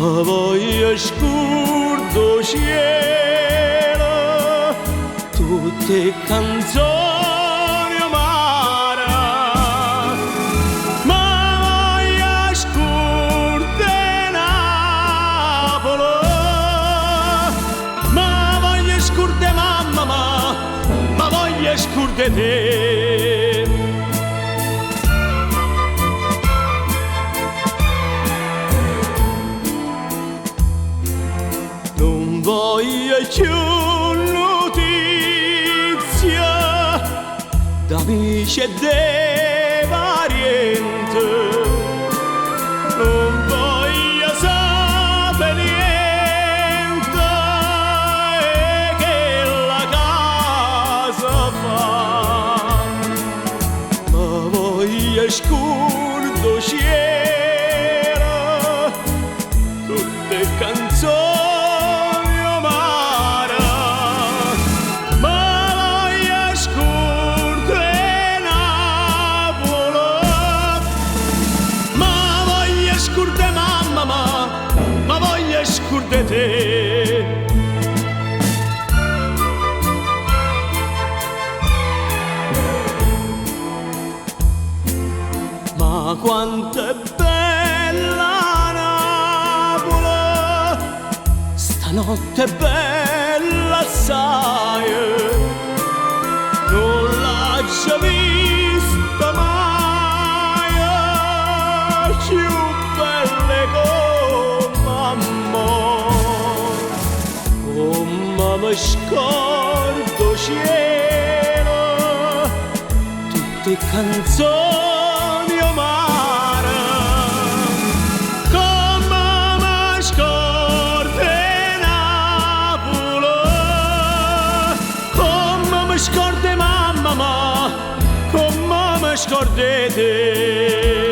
ma voglio scurdo cielo, tutte canzoni amare, ma voglio scurdo Napoli, ma voglio scurdo mamma, ma voglio scurdo te. Non voglio più notizia d'amici e di parenti, non voglio sapere niente che la casa fa, ma voglio scurdo cielo, tutte canzoni scurde mamma, ma voglio scurde te. Ma quanto è bella Napoli, stanotte è bella assai, non l'ho già vista mai più belle come mi scordo cielo, tutte canzoni amare, come mi scordo Napoli, come mi scordo mamma, come mi scordo te.